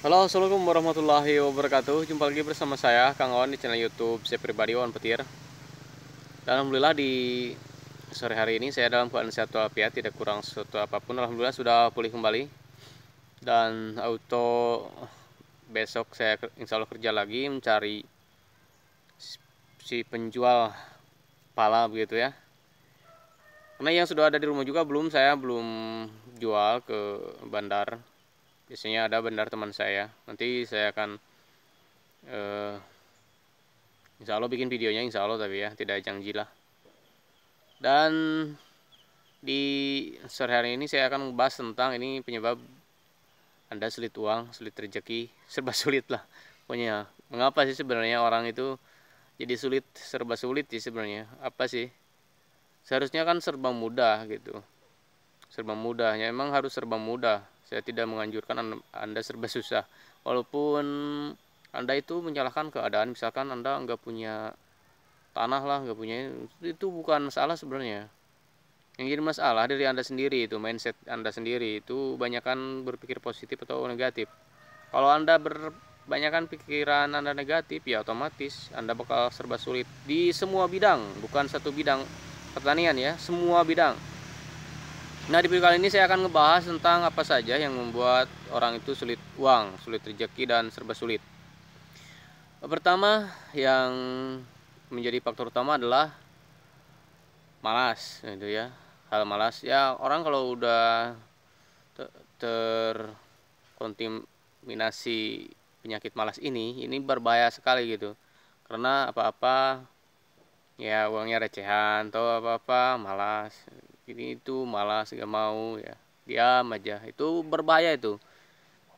Halo, assalamualaikum warahmatullahi wabarakatuh. Jumpa lagi bersama saya, Kang Awan, di channel YouTube saya pribadi, Awan Petir. Dan alhamdulillah di sore hari ini saya dalam keadaan sehat walafiat, tidak kurang sesuatu apapun. Alhamdulillah sudah pulih kembali. Dan auto besok saya insya Allah kerja lagi mencari si penjual pala begitu ya. Karena yang sudah ada di rumah juga saya belum jual ke bandar. Biasanya ada bandar teman saya. Nanti saya akan eh, insya Allah bikin videonya, insya Allah, tapi ya tidak janji lah. Dan di sore hari ini saya akan membahas tentang ini penyebab Anda sulit uang, sulit rezeki, serba sulit lah. Pokoknya mengapa sih sebenarnya orang itu jadi sulit, serba sulit sih sebenarnya. Apa sih? Seharusnya kan serba mudah gitu. Serba mudahnya emang harus serba mudah. Saya tidak menganjurkan Anda serba susah. Walaupun Anda itu menyalahkan keadaan, misalkan Anda nggak punya tanah lah, nggak punya, itu bukan salah sebenarnya. Yang jadi masalah dari Anda sendiri, itu mindset Anda sendiri itu banyakkan berpikir positif atau negatif. Kalau Anda banyakkan pikiran Anda negatif, ya otomatis Anda bakal serba sulit di semua bidang, bukan satu bidang pertanian ya, semua bidang. Nah, di video kali ini saya akan ngebahas tentang apa saja yang membuat orang itu sulit uang, sulit rezeki, dan serba sulit. Pertama, yang menjadi faktor utama adalah malas gitu ya. Hal malas ya, orang kalau udah terkontaminasi penyakit malas ini berbahaya sekali gitu. Karena apa-apa ya uangnya recehan atau apa-apa malas. Ini itu malas, gak mau ya. Diam aja. Itu berbahaya itu.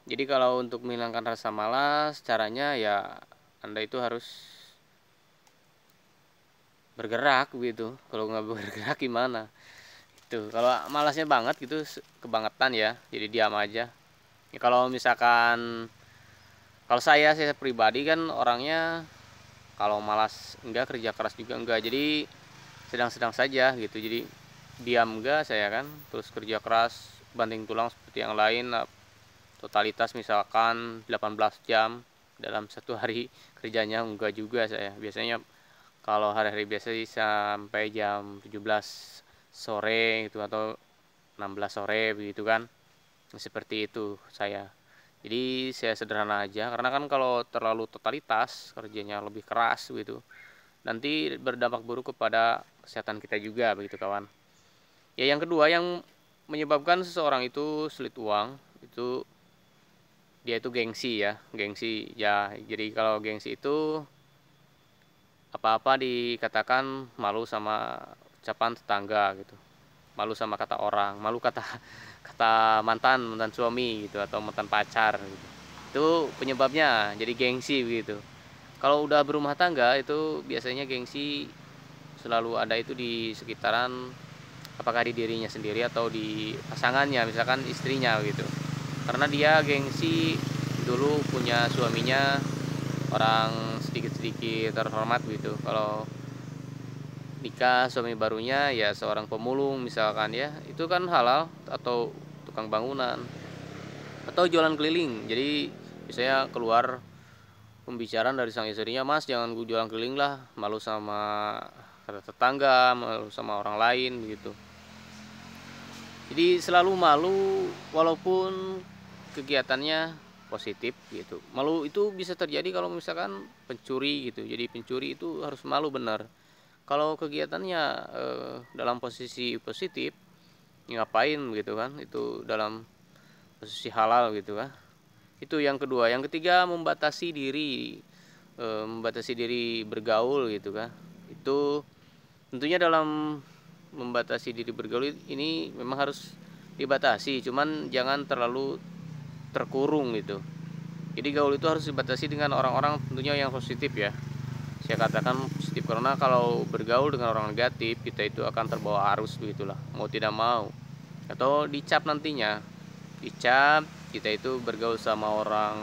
Jadi kalau untuk menghilangkan rasa malas, caranya ya Anda itu harus bergerak gitu. Kalau nggak bergerak gimana? Itu kalau malasnya banget gitu, kebangetan ya, jadi diam aja ya. Kalau misalkan kalau saya pribadi kan orangnya, kalau malas enggak, kerja keras juga enggak, jadi sedang-sedang saja gitu. Jadi diam enggak saya kan, terus kerja keras banting tulang seperti yang lain. Totalitas misalkan 18 jam dalam satu hari kerjanya, enggak juga saya. Biasanya kalau hari-hari biasa sih sampai jam 17 sore itu atau 16 sore begitu kan. Seperti itu saya. Jadi saya sederhana aja, karena kan kalau terlalu totalitas kerjanya lebih keras gitu, nanti berdampak buruk kepada kesehatan kita juga begitu kawan. Ya, yang kedua yang menyebabkan seseorang itu sulit uang itu dia itu gengsi ya, gengsi ya. Jadi kalau gengsi itu apa-apa dikatakan malu sama ucapan tetangga gitu, malu sama kata orang, malu kata kata mantan mantan suami gitu atau mantan pacar gitu. Itu penyebabnya jadi gengsi begitu. Kalau udah berumah tangga itu biasanya gengsi selalu ada itu di sekitaran, apakah di dirinya sendiri atau di pasangannya, misalkan istrinya gitu. Karena dia gengsi dulu punya suaminya orang sedikit-sedikit terhormat gitu. Kalau nikah suami barunya ya seorang pemulung misalkan ya, itu kan halal, atau tukang bangunan atau jualan keliling. Jadi misalnya keluar pembicaraan dari sang istrinya, mas jangan gue jualan keliling lah, malu sama kata tetangga, malu sama orang lain gitu. Jadi selalu malu walaupun kegiatannya positif gitu. Malu itu bisa terjadi kalau misalkan pencuri gitu. Jadi pencuri itu harus malu benar. Kalau kegiatannya dalam posisi positif, ngapain gitu kan? Itu dalam posisi halal gitu kan. Itu yang kedua. Yang ketiga, membatasi diri bergaul gitu kan. Itu tentunya dalam membatasi diri bergaul ini memang harus dibatasi, cuman jangan terlalu terkurung gitu. Jadi gaul itu harus dibatasi dengan orang-orang tentunya yang positif ya. Saya katakan positif karena kalau bergaul dengan orang negatif, kita itu akan terbawa arus begitulah, mau tidak mau. Atau dicap nantinya, dicap kita itu bergaul sama orang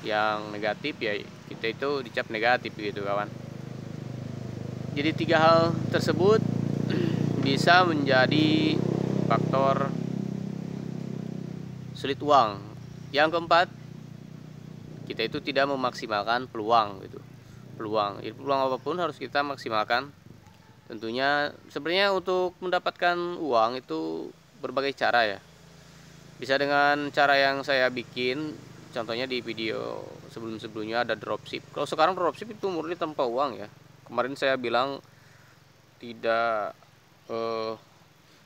yang negatif ya, kita itu dicap negatif gitu kawan. Jadi tiga hal tersebut bisa menjadi faktor sulit uang. Yang keempat, kita itu tidak memaksimalkan peluang gitu. Jadi peluang apapun harus kita maksimalkan. Tentunya sebenarnya untuk mendapatkan uang itu berbagai cara ya. Bisa dengan cara yang saya bikin, contohnya di video sebelum-sebelumnya ada dropship. Kalau sekarang dropship itu murni tanpa uang ya. Kemarin saya bilang tidak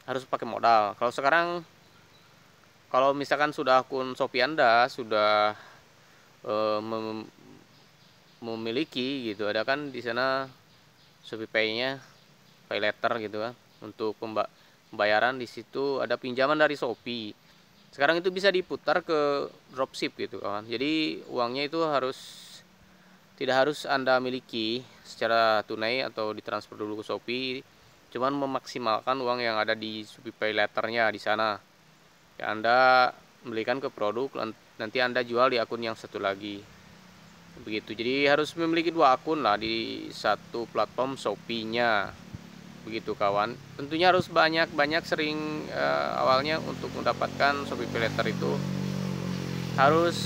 harus pakai modal. Kalau sekarang, kalau misalkan sudah akun Shopee Anda sudah memiliki gitu, ada kan di sana Shopee Pay-nya, pay letter gitu kan. Untuk pembayaran di situ ada pinjaman dari Shopee. Sekarang itu bisa diputar ke dropship gitu kawan. Jadi uangnya itu tidak harus Anda miliki secara tunai atau ditransfer dulu ke Shopee, cuman memaksimalkan uang yang ada di Shopee Pay letternya di sana. Ya, Anda belikan ke produk, nanti Anda jual di akun yang satu lagi. Begitu. Jadi harus memiliki dua akun lah di satu platform Shopee-nya. Begitu kawan. Tentunya harus banyak sering awalnya untuk mendapatkan Shopee Pay Letter itu harus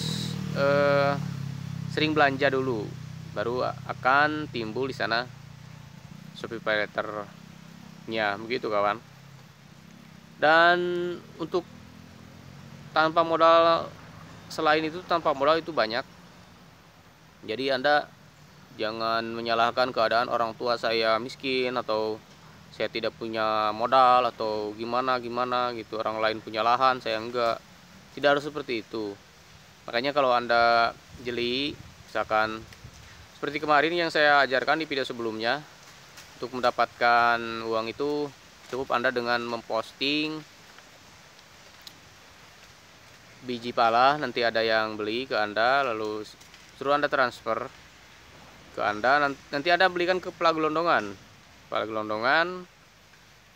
sering belanja dulu, baru akan timbul di sana Shopee Pay Letter-nya. Begitu kawan. Dan untuk tanpa modal, selain itu tanpa modal itu banyak. Jadi Anda jangan menyalahkan keadaan orang tua saya miskin atau saya tidak punya modal atau gimana gitu, orang lain punya lahan saya enggak. Tidak harus seperti itu. Makanya kalau Anda jeli, misalkan seperti kemarin yang saya ajarkan di video sebelumnya, untuk mendapatkan uang itu cukup Anda dengan memposting biji pala, nanti ada yang beli ke Anda, lalu suruh Anda transfer ke Anda, nanti Anda belikan ke pala gelondongan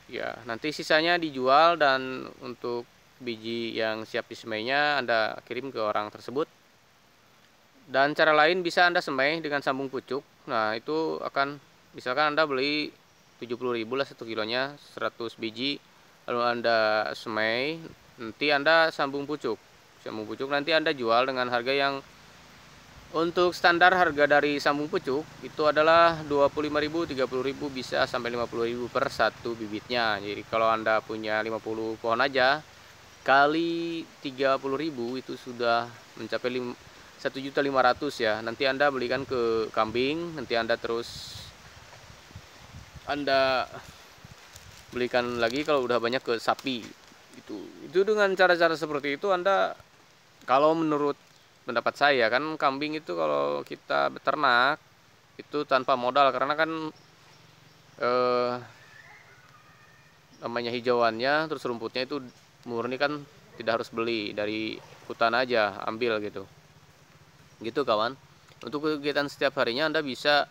ya, nanti sisanya dijual, dan untuk biji yang siap disemainya Anda kirim ke orang tersebut. Dan cara lain bisa Anda semai dengan sambung pucuk. Nah itu akan, misalkan Anda beli 70.000 lah 1 kilonya, 100 biji, lalu Anda semai, nanti Anda sambung pucuk nanti Anda jual dengan harga yang, untuk standar harga dari sambung pucuk itu adalah 25.000, 30.000, bisa sampai 50.000 per satu bibitnya. Jadi kalau Anda punya 50 pohon aja, kali 30.000 itu sudah mencapai 1.500.000 ya. Nanti Anda belikan ke kambing, nanti Anda belikan lagi kalau udah banyak ke sapi. Itu dengan cara-cara seperti itu Anda, kalau menurut pendapat saya kan, kambing itu kalau kita beternak itu tanpa modal, karena kan namanya hijauannya, terus rumputnya itu murni kan, tidak harus beli dari hutan aja, ambil gitu kawan. Untuk kegiatan setiap harinya Anda bisa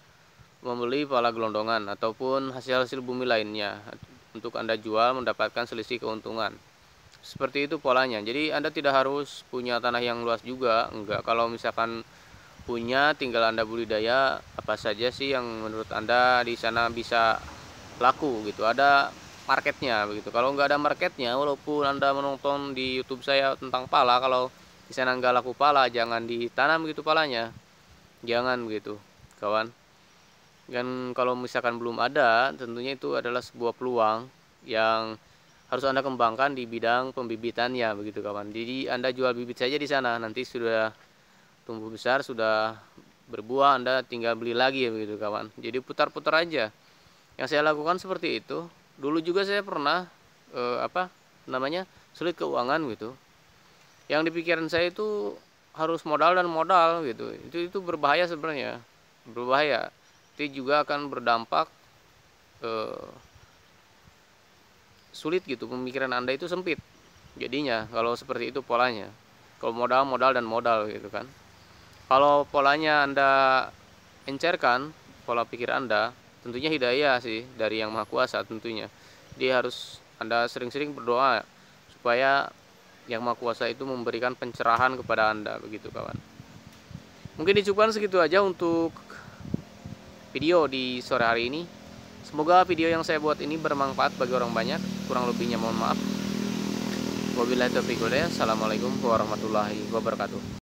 membeli pala gelondongan ataupun hasil bumi lainnya untuk Anda jual, mendapatkan selisih keuntungan. Seperti itu polanya. Jadi Anda tidak harus punya tanah yang luas juga, enggak. Kalau misalkan punya, tinggal Anda budidaya apa saja sih yang menurut Anda di sana bisa laku gitu, ada marketnya begitu. Kalau nggak ada marketnya, walaupun Anda menonton di YouTube saya tentang pala, kalau di sana nggak laku pala, jangan ditanam gitu palanya, jangan begitu kawan. Dan kalau misalkan belum ada, tentunya itu adalah sebuah peluang yang harus Anda kembangkan di bidang pembibitannya begitu kawan. Jadi Anda jual bibit saja di sana, nanti sudah tumbuh besar, sudah berbuah, Anda tinggal beli lagi ya begitu kawan. Jadi putar-putar aja. Yang saya lakukan seperti itu. Dulu juga saya pernah sulit keuangan gitu. Yang di pikiran saya itu harus modal dan modal gitu. Itu berbahaya sebenarnya. Berbahaya. Itu juga akan berdampak sulit gitu, pemikiran Anda itu sempit jadinya kalau seperti itu polanya. Kalau modal dan modal gitu kan. Kalau polanya Anda encerkan, pola pikir Anda, tentunya hidayah sih dari Yang Maha Kuasa tentunya. Dia harus Anda sering-sering berdoa supaya Yang Maha Kuasa itu memberikan pencerahan kepada Anda begitu kawan. Mungkin dicukupkan segitu aja untuk video di sore hari ini. Semoga video yang saya buat ini bermanfaat bagi orang banyak. Kurang lebihnya mohon maaf. Wabillahi taufiq wal hidayah. Assalamualaikum warahmatullahi wabarakatuh.